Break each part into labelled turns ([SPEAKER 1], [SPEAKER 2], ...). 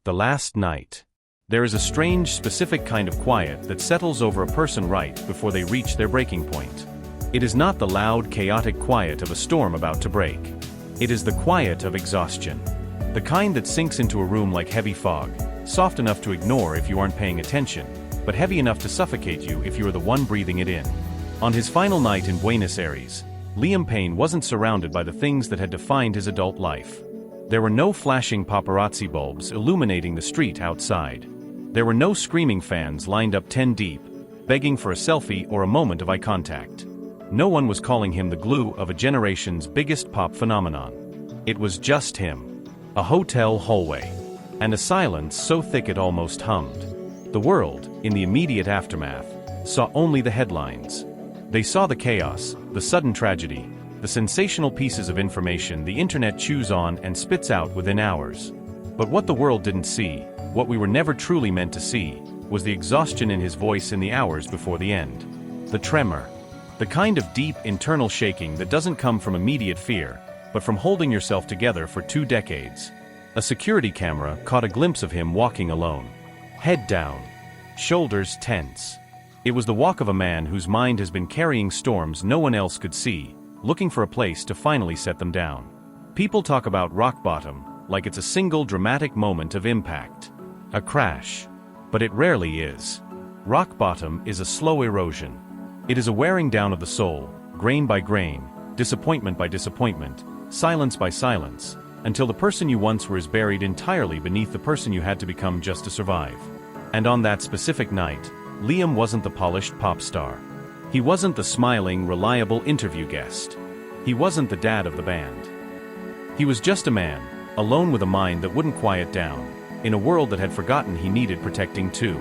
[SPEAKER 1] The last night. There is a strange, specific kind of quiet that settles over a person right before they reach their breaking point. It is not the loud, chaotic quiet of a storm about to break. It is the quiet of exhaustion. The kind that sinks into a room like heavy fog, soft enough to ignore if you aren't paying attention, but heavy enough to suffocate you if you are the one breathing it in. On his final night in Buenos Aires, Liam Payne wasn't surrounded by the things that had defined his adult life. There were no flashing paparazzi bulbs illuminating the street outside. There were no screaming fans lined up 10 deep, begging for a selfie or a moment of eye contact. No one was calling him the glue of a generation's biggest pop phenomenon. It was just him. A hotel hallway. And a silence so thick it almost hummed. The world, in the immediate aftermath, saw only the headlines. They saw the chaos, the sudden tragedy, the sensational pieces of information the internet chews on and spits out within hours. But what the world didn't see, what we were never truly meant to see, was the exhaustion in his voice in the hours before the end. The tremor. The kind of deep internal shaking that doesn't come from immediate fear, but from holding yourself together for 2 decades. A security camera caught a glimpse of him walking alone. Head down. Shoulders tense. It was the walk of a man whose mind has been carrying storms no one else could see, looking for a place to finally set them down. People talk about rock bottom like it's a single dramatic moment of impact. A crash. But it rarely is. Rock bottom is a slow erosion. It is a wearing down of the soul, grain by grain, disappointment by disappointment, silence by silence, until the person you once were is buried entirely beneath the person you had to become just to survive. And on that specific night, Liam wasn't the polished pop star. He wasn't the smiling, reliable interview guest. He wasn't the dad of the band. He was just a man, alone with a mind that wouldn't quiet down, in a world that had forgotten he needed protecting too.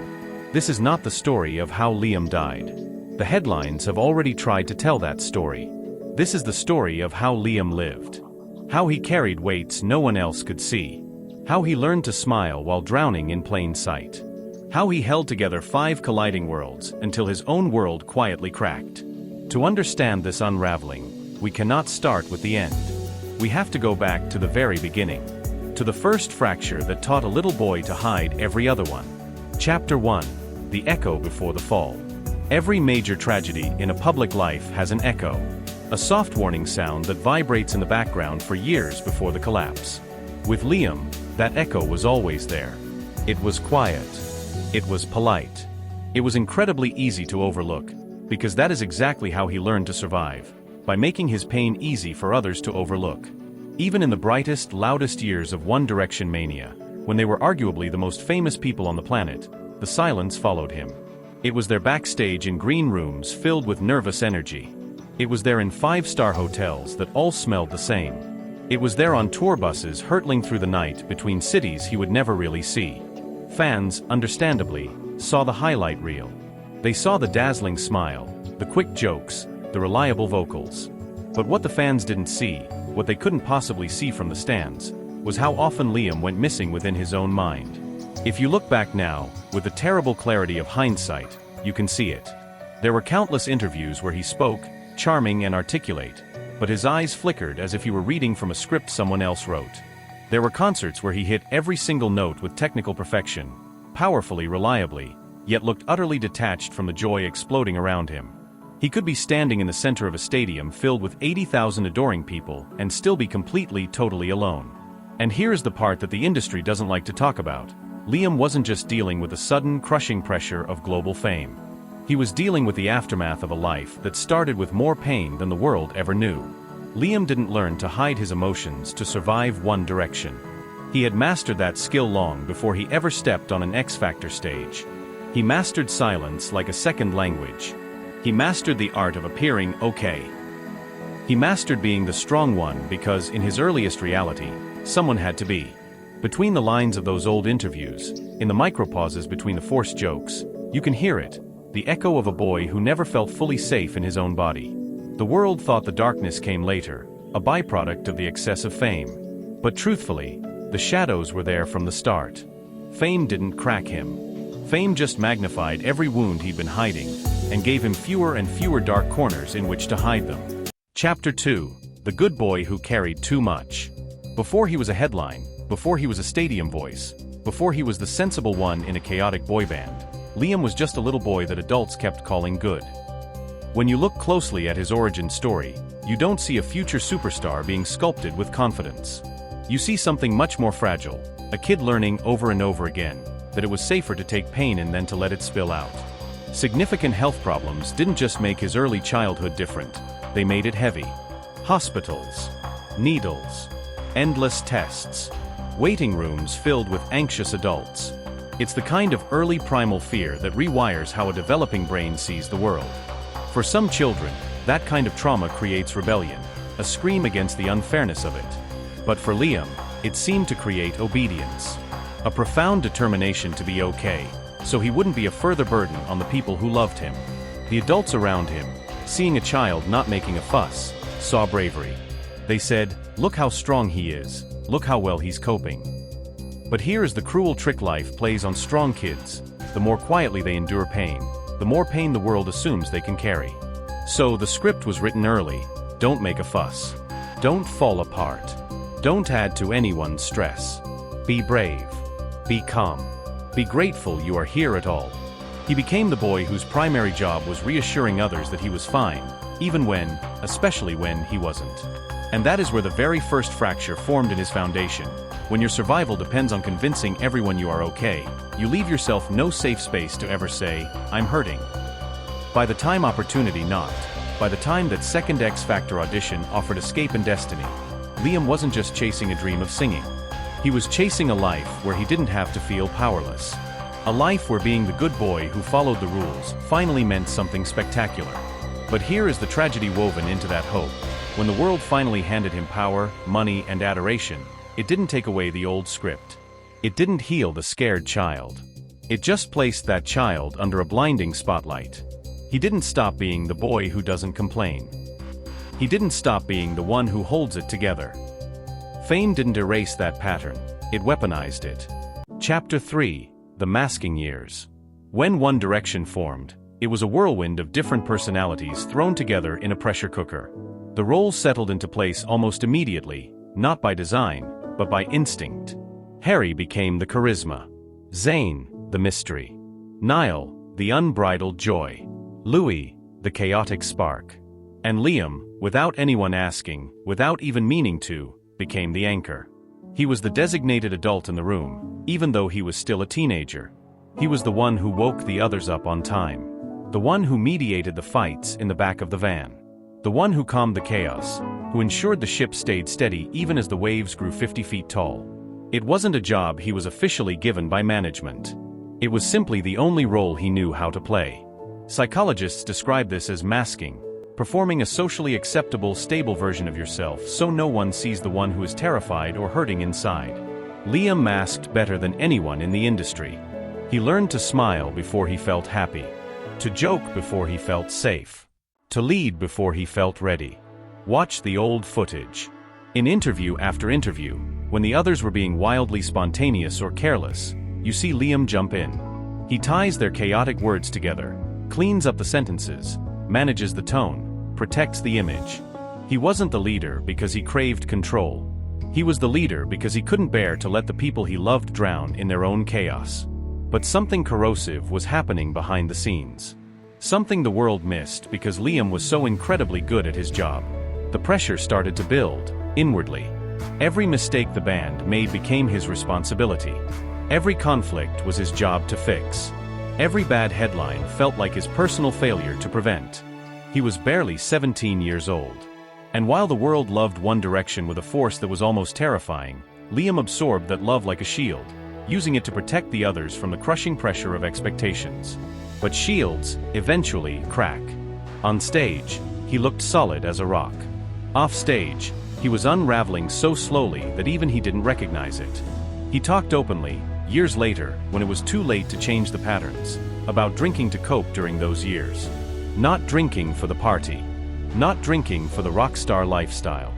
[SPEAKER 1] This is not the story of how Liam died. The headlines have already tried to tell that story. This is the story of how Liam lived. How he carried weights no one else could see. How he learned to smile while drowning in plain sight. How he held together 5 colliding worlds until his own world quietly cracked. To understand this unraveling, we cannot start with the end. We have to go back to the very beginning. To the first fracture that taught a little boy to hide every other one. Chapter 1. The Echo Before the Fall. Every major tragedy in a public life has an echo. A soft warning sound that vibrates in the background for years before the collapse. With Liam, that echo was always there. It was quiet. It was polite. It was incredibly easy to overlook, because that is exactly how he learned to survive, by making his pain easy for others to overlook. Even in the brightest, loudest years of One Direction mania, when they were arguably the most famous people on the planet, the silence followed him. It was there backstage in green rooms filled with nervous energy. It was there in 5-star hotels that all smelled the same. It was there on tour buses hurtling through the night between cities he would never really see. Fans, understandably, saw the highlight reel. They saw the dazzling smile, the quick jokes, the reliable vocals. But what the fans didn't see, what they couldn't possibly see from the stands, was how often Liam went missing within his own mind. If you look back now, with the terrible clarity of hindsight, you can see it. There were countless interviews where he spoke, charming and articulate, but his eyes flickered as if he were reading from a script someone else wrote. There were concerts where he hit every single note with technical perfection, powerfully, reliably, yet looked utterly detached from the joy exploding around him. He could be standing in the center of a stadium filled with 80,000 adoring people and still be completely, totally alone. And here's the part that the industry doesn't like to talk about. Liam wasn't just dealing with the sudden, crushing pressure of global fame. He was dealing with the aftermath of a life that started with more pain than the world ever knew. Liam didn't learn to hide his emotions to survive One Direction. He had mastered that skill long before he ever stepped on an X Factor stage. He mastered silence like a second language. He mastered the art of appearing okay. He mastered being the strong one because, in his earliest reality, someone had to be. Between the lines of those old interviews, in the micropauses between the forced jokes, you can hear it, the echo of a boy who never felt fully safe in his own body. The world thought the darkness came later, a byproduct of the excess of fame. But truthfully, the shadows were there from the start. Fame didn't crack him. Fame just magnified every wound he'd been hiding, and gave him fewer and fewer dark corners in which to hide them. Chapter 2. The Good Boy Who Carried Too Much. Before he was a headline, before he was a stadium voice, Before he was the sensible one in a chaotic boy band, Liam was just a little boy that adults kept calling good. When you look closely at his origin story, you don't see a future superstar being sculpted with confidence. You see something much more fragile, a kid learning over and over again that it was safer to take pain in than to let it spill out. Significant health problems didn't just make his early childhood different, they made it heavy. Hospitals, needles, endless tests, waiting rooms filled with anxious adults. It's the kind of early primal fear that rewires how a developing brain sees the world. For some children, that kind of trauma creates rebellion, a scream against the unfairness of it. But for Liam, it seemed to create obedience, a profound determination to be okay, so he wouldn't be a further burden on the people who loved him. The adults around him, seeing a child not making a fuss, saw bravery. They said, "Look how strong he is, look how well he's coping." But here is the cruel trick life plays on strong kids. The more quietly they endure pain, the more pain the world assumes they can carry. So the script was written early: don't make a fuss. Don't fall apart. Don't add to anyone's stress. Be brave. Be calm. Be grateful you are here at all. He became the boy whose primary job was reassuring others that he was fine, even when, especially when, he wasn't. And that is where the very first fracture formed in his foundation. When your survival depends on convincing everyone you are okay, you leave yourself no safe space to ever say, "I'm hurting." By the time opportunity knocked, by the time that second X Factor audition offered escape and destiny, Liam wasn't just chasing a dream of singing. He was chasing a life where he didn't have to feel powerless. A life where being the good boy who followed the rules finally meant something spectacular. But here is the tragedy woven into that hope. When the world finally handed him power, money, and adoration, it didn't take away the old script. It didn't heal the scared child. It just placed that child under a blinding spotlight. He didn't stop being the boy who doesn't complain. He didn't stop being the one who holds it together. Fame didn't erase that pattern, it weaponized it. Chapter 3: The Masking Years. When One Direction formed, it was a whirlwind of different personalities thrown together in a pressure cooker. The roles settled into place almost immediately, not by design, but by instinct. Harry became the charisma. Zayn, the mystery. Niall, the unbridled joy. Louis, the chaotic spark. And Liam, without anyone asking, without even meaning to, became the anchor. He was the designated adult in the room, even though he was still a teenager. He was the one who woke the others up on time. The one who mediated the fights in the back of the van. The one who calmed the chaos, who ensured the ship stayed steady even as the waves grew 50 feet tall. It wasn't a job he was officially given by management. It was simply the only role he knew how to play. Psychologists describe this as masking, performing a socially acceptable, stable version of yourself so no one sees the one who is terrified or hurting inside. Liam masked better than anyone in the industry. He learned to smile before he felt happy, to joke before he felt safe, to lead before he felt ready. Watch the old footage. In interview after interview, when the others were being wildly spontaneous or careless, you see Liam jump in. He ties their chaotic words together, cleans up the sentences, manages the tone, protects the image. He wasn't the leader because he craved control. He was the leader because he couldn't bear to let the people he loved drown in their own chaos. But something corrosive was happening behind the scenes. Something the world missed because Liam was so incredibly good at his job. The pressure started to build, inwardly. Every mistake the band made became his responsibility. Every conflict was his job to fix. Every bad headline felt like his personal failure to prevent. He was barely 17 years old. And while the world loved One Direction with a force that was almost terrifying, Liam absorbed that love like a shield, using it to protect the others from the crushing pressure of expectations. But shields eventually crack. On stage, he looked solid as a rock. Off stage, he was unraveling so slowly that even he didn't recognize it. He talked openly, years later, when it was too late to change the patterns, about drinking to cope during those years. Not drinking for the party. Not drinking for the rock star lifestyle.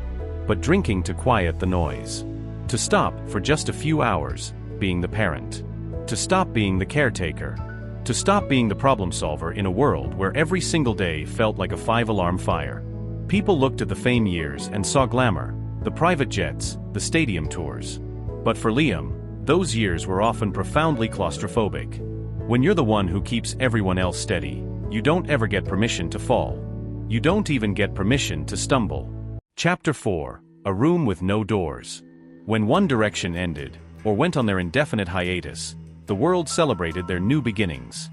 [SPEAKER 1] But drinking to quiet the noise. To stop, for just a few hours, being the parent. To stop being the caretaker. To stop being the problem solver in a world where every single day felt like a 5-alarm fire. People looked at the fame years and saw glamour, the private jets, the stadium tours. But for Liam, those years were often profoundly claustrophobic. When you're the one who keeps everyone else steady, you don't ever get permission to fall. You don't even get permission to stumble. Chapter 4: A Room with No Doors. When One Direction ended, or went on their indefinite hiatus, the world celebrated their new beginnings.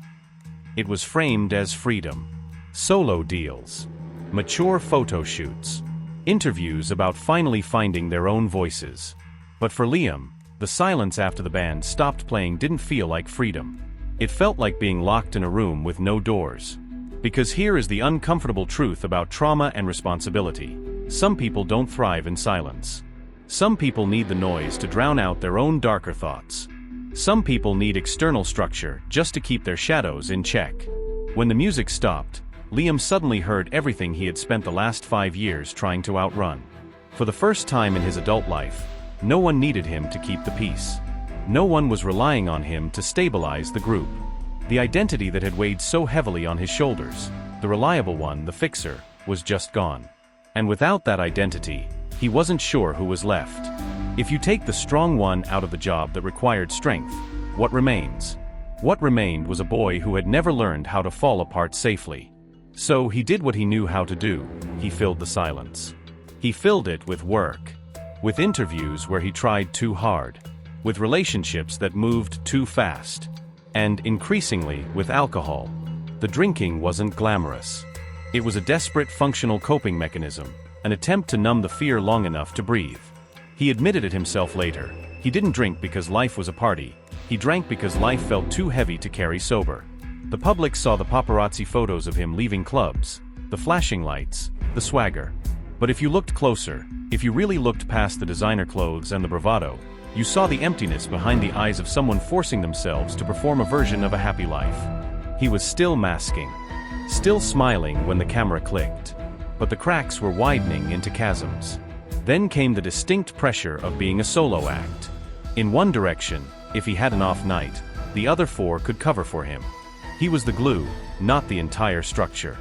[SPEAKER 1] It was framed as freedom. Solo deals. Mature photo shoots. Interviews about finally finding their own voices. But for Liam, the silence after the band stopped playing didn't feel like freedom. It felt like being locked in a room with no doors. Because here is the uncomfortable truth about trauma and responsibility. Some people don't thrive in silence. Some people need the noise to drown out their own darker thoughts. Some people need external structure just to keep their shadows in check. When the music stopped, Liam suddenly heard everything he had spent the last 5 years trying to outrun. For the first time in his adult life, no one needed him to keep the peace. No one was relying on him to stabilize the group. The identity that had weighed so heavily on his shoulders, the reliable one, the fixer, was just gone. And without that identity, he wasn't sure who was left. If you take the strong one out of the job that required strength, what remains? What remained was a boy who had never learned how to fall apart safely. So he did what he knew how to do. He filled the silence. He filled it with work. With interviews where he tried too hard. With relationships that moved too fast. And, increasingly, with alcohol. The drinking wasn't glamorous. It was a desperate functional coping mechanism, an attempt to numb the fear long enough to breathe. He admitted it himself later. He didn't drink because life was a party. He drank because life felt too heavy to carry sober. The public saw the paparazzi photos of him leaving clubs, the flashing lights, the swagger. But if you looked closer, if you really looked past the designer clothes and the bravado, you saw the emptiness behind the eyes of someone forcing themselves to perform a version of a happy life. He was still masking, still smiling when the camera clicked. But the cracks were widening into chasms. Then came the distinct pressure of being a solo act. In One Direction, if he had an off night, the other 4 could cover for him. He was the glue, not the entire structure.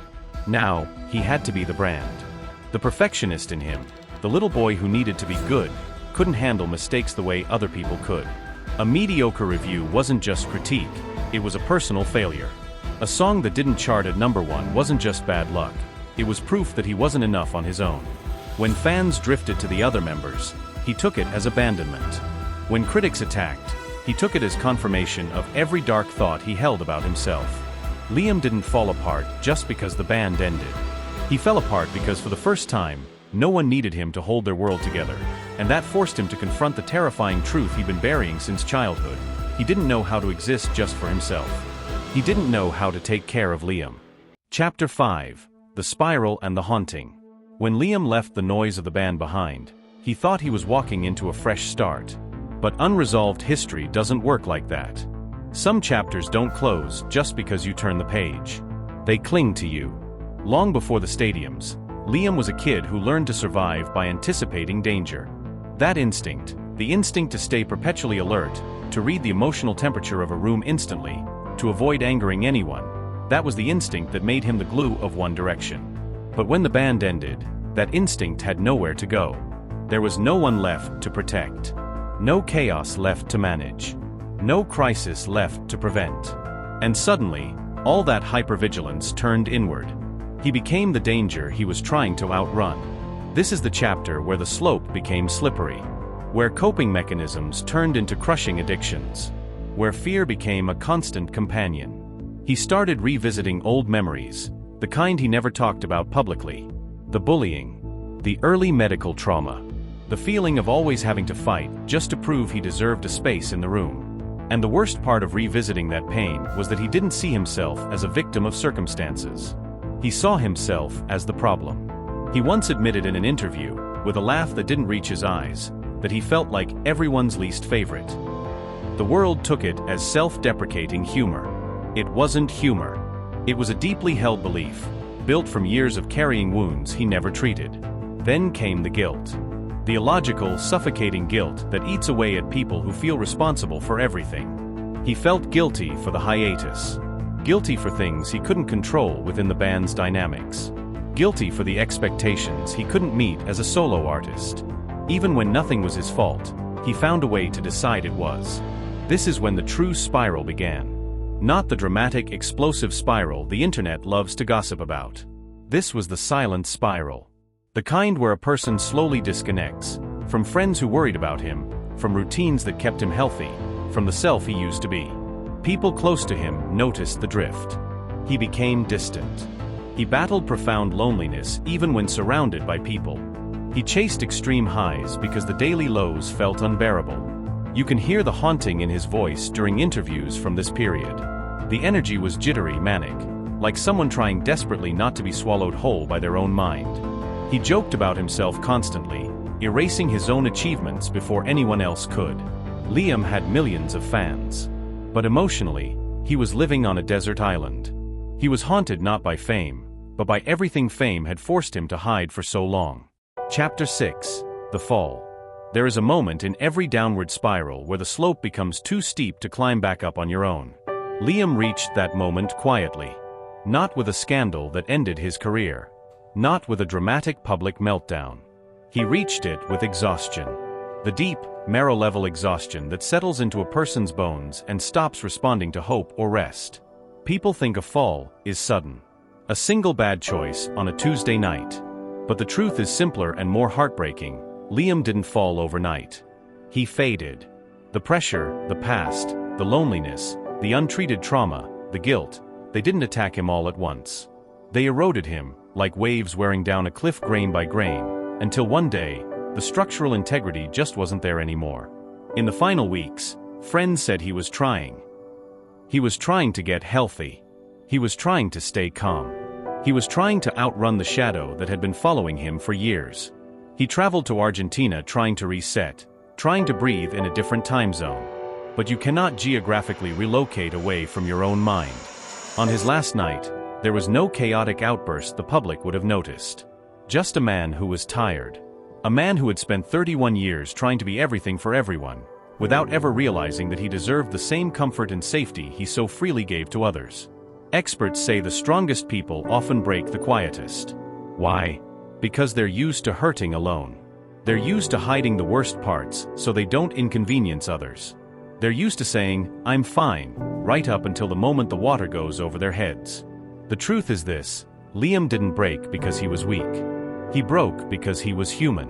[SPEAKER 1] Now, he had to be the brand. The perfectionist in him, the little boy who needed to be good, couldn't handle mistakes the way other people could. A mediocre review wasn't just critique, it was a personal failure. A song that didn't chart at #1 wasn't just bad luck, it was proof that he wasn't enough on his own. When fans drifted to the other members, he took it as abandonment. When critics attacked, he took it as confirmation of every dark thought he held about himself. Liam didn't fall apart just because the band ended. He fell apart because for the first time, no one needed him to hold their world together, and that forced him to confront the terrifying truth he'd been burying since childhood. He didn't know how to exist just for himself. He didn't know how to take care of Liam. Chapter 5: The Spiral and the Haunting. When Liam left the noise of the band behind, he thought he was walking into a fresh start. But unresolved history doesn't work like that. Some chapters don't close just because you turn the page. They cling to you. Long before the stadiums, Liam was a kid who learned to survive by anticipating danger. That instinct, the instinct to stay perpetually alert, to read the emotional temperature of a room instantly, to avoid angering anyone, that was the instinct that made him the glue of One Direction. But when the band ended, that instinct had nowhere to go. There was no one left to protect. No chaos left to manage. No crisis left to prevent. And suddenly, all that hypervigilance turned inward. He became the danger he was trying to outrun. This is the chapter where the slope became slippery. Where coping mechanisms turned into crushing addictions. Where fear became a constant companion. He started revisiting old memories, the kind he never talked about publicly. The bullying. The early medical trauma. The feeling of always having to fight just to prove he deserved a space in the room. And the worst part of revisiting that pain was that he didn't see himself as a victim of circumstances. He saw himself as the problem. He once admitted in an interview, with a laugh that didn't reach his eyes, that he felt like everyone's least favorite. The world took it as self-deprecating humor. It wasn't humor. It was a deeply held belief, built from years of carrying wounds he never treated. Then came the guilt. The illogical, suffocating guilt that eats away at people who feel responsible for everything. He felt guilty for the hiatus. Guilty for things he couldn't control within the band's dynamics. Guilty for the expectations he couldn't meet as a solo artist. Even when nothing was his fault, He found a way to decide it was. This is when the true spiral began. Not the dramatic, explosive spiral the internet loves to gossip about. This was the silent spiral. The kind where a person slowly disconnects, from friends who worried about him, from routines that kept him healthy, from the self he used to be. People close to him noticed the drift. He became distant. He battled profound loneliness even when surrounded by people. He chased extreme highs because the daily lows felt unbearable. You can hear the haunting in his voice during interviews from this period. The energy was jittery, manic, like someone trying desperately not to be swallowed whole by their own mind. He joked about himself constantly, erasing his own achievements before anyone else could. Liam had millions of fans. But emotionally, he was living on a desert island. He was haunted not by fame, but by everything fame had forced him to hide for so long. Chapter 6: The Fall. There is a moment in every downward spiral where the slope becomes too steep to climb back up on your own. Liam reached that moment quietly. Not with a scandal that ended his career. Not with a dramatic public meltdown. He reached it with exhaustion. The deep, marrow-level exhaustion that settles into a person's bones and stops responding to hope or rest. People think a fall is sudden. A single bad choice on a Tuesday night. But the truth is simpler and more heartbreaking. Liam didn't fall overnight. He faded. The pressure, the past, the loneliness, the untreated trauma, the guilt, they didn't attack him all at once. They eroded him, like waves wearing down a cliff grain by grain, until one day, the structural integrity just wasn't there anymore. In the final weeks, friends said he was trying. He was trying to get healthy. He was trying to stay calm. He was trying to outrun the shadow that had been following him for years. He traveled to Argentina trying to reset, trying to breathe in a different time zone. But you cannot geographically relocate away from your own mind. On his last night, there was no chaotic outburst the public would have noticed. Just a man who was tired. A man who had spent 31 years trying to be everything for everyone, without ever realizing that he deserved the same comfort and safety he so freely gave to others. Experts say the strongest people often break the quietest. Why? Because they're used to hurting alone. They're used to hiding the worst parts so they don't inconvenience others. They're used to saying, "I'm fine," right up until the moment the water goes over their heads. The truth is this: Liam didn't break because he was weak. He broke because he was human.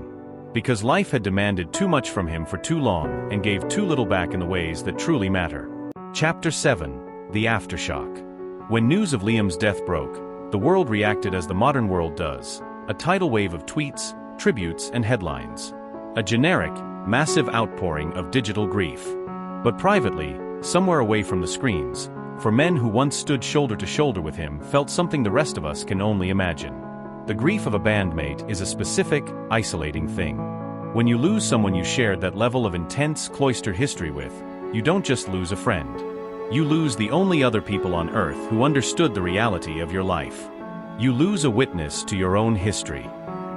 [SPEAKER 1] Because life had demanded too much from him for too long and gave too little back in the ways that truly matter. Chapter 7: The Aftershock. When news of Liam's death broke, the world reacted as the modern world does. A tidal wave of tweets, tributes, and headlines. A generic, massive outpouring of digital grief. But privately, somewhere away from the screens, for men who once stood shoulder to shoulder with him felt something the rest of us can only imagine. The grief of a bandmate is a specific, isolating thing. When you lose someone you shared that level of intense, cloistered history with, you don't just lose a friend. You lose the only other people on earth who understood the reality of your life. You lose a witness to your own history.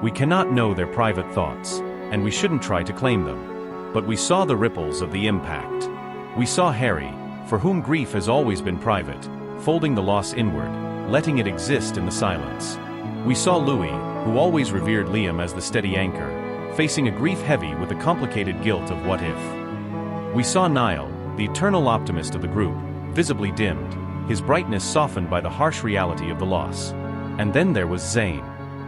[SPEAKER 1] We cannot know their private thoughts, and we shouldn't try to claim them. But we saw the ripples of the impact. We saw Harry, for whom grief has always been private, folding the loss inward, letting it exist in the silence. We saw Louis, who always revered Liam as the steady anchor, facing a grief heavy with the complicated guilt of what if. We saw Niall, the eternal optimist of the group, visibly dimmed, his brightness softened by the harsh reality of the loss. And then there was Zayn,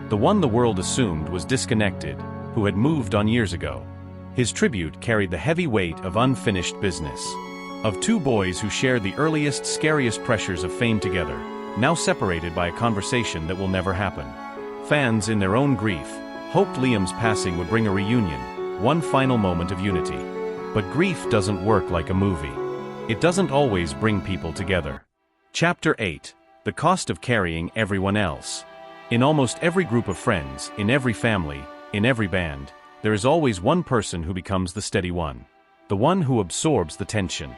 [SPEAKER 1] the one the world assumed was disconnected, who had moved on years ago. His tribute carried the heavy weight of unfinished business. Of two boys who shared the earliest, scariest pressures of fame together, now separated by a conversation that will never happen. Fans, in their own grief, hoped Liam's passing would bring a reunion, one final moment of unity. But grief doesn't work like a movie. It doesn't always bring people together. Chapter 8: The Cost of Carrying Everyone Else. In almost every group of friends, in every family, in every band, there is always one person who becomes the steady one. The one who absorbs the tension.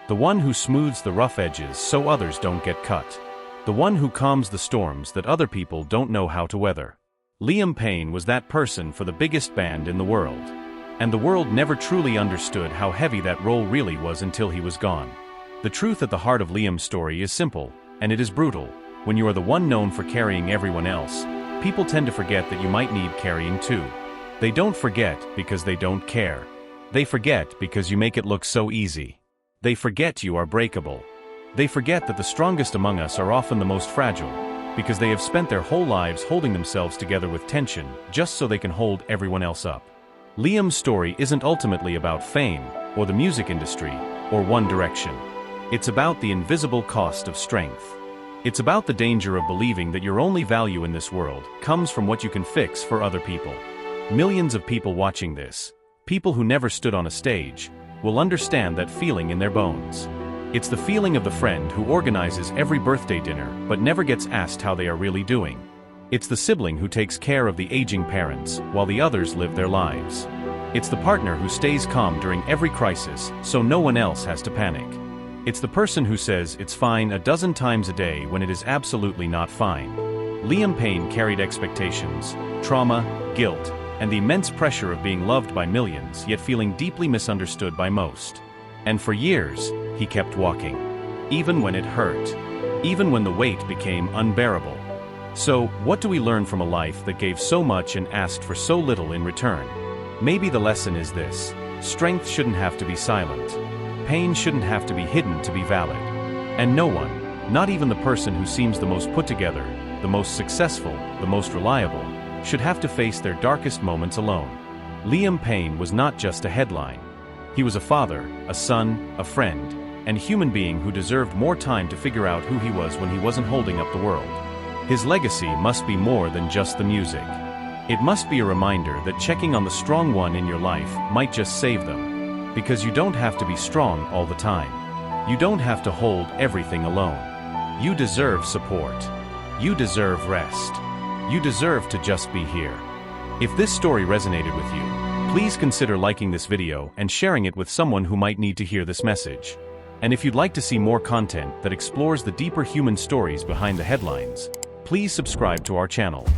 [SPEAKER 1] The one who smooths the rough edges so others don't get cut. The one who calms the storms that other people don't know how to weather. Liam Payne was that person for the biggest band in the world. And the world never truly understood how heavy that role really was until he was gone. The truth at the heart of Liam's story is simple, and it is brutal. When you are the one known for carrying everyone else, people tend to forget that you might need carrying too. They don't forget because they don't care. They forget because you make it look so easy. They forget you are breakable. They forget that the strongest among us are often the most fragile, because they have spent their whole lives holding themselves together with tension, just so they can hold everyone else up. Liam's story isn't ultimately about fame, or the music industry, or One Direction. It's about the invisible cost of strength. It's about the danger of believing that your only value in this world comes from what you can fix for other people. Millions of people watching this, people who never stood on a stage, will understand that feeling in their bones. It's the feeling of the friend who organizes every birthday dinner but never gets asked how they are really doing. It's the sibling who takes care of the aging parents while the others live their lives. It's the partner who stays calm during every crisis so no one else has to panic. It's the person who says it's fine a dozen times a day when it is absolutely not fine. Liam Payne carried expectations, trauma, guilt, and the immense pressure of being loved by millions yet feeling deeply misunderstood by most. And for years, he kept walking. Even when it hurt. Even when the weight became unbearable. So, what do we learn from a life that gave so much and asked for so little in return? Maybe the lesson is this: strength shouldn't have to be silent. Pain shouldn't have to be hidden to be valid. And no one, not even the person who seems the most put together, the most successful, the most reliable, should have to face their darkest moments alone. Liam Payne was not just a headline. He was a father, a son, a friend, and human being who deserved more time to figure out who he was when he wasn't holding up the world. His legacy must be more than just the music. It must be a reminder that checking on the strong one in your life might just save them. Because you don't have to be strong all the time. You don't have to hold everything alone. You deserve support. You deserve rest. You deserve to just be here. If this story resonated with you, please consider liking this video and sharing it with someone who might need to hear this message. And if you'd like to see more content that explores the deeper human stories behind the headlines, please subscribe to our channel.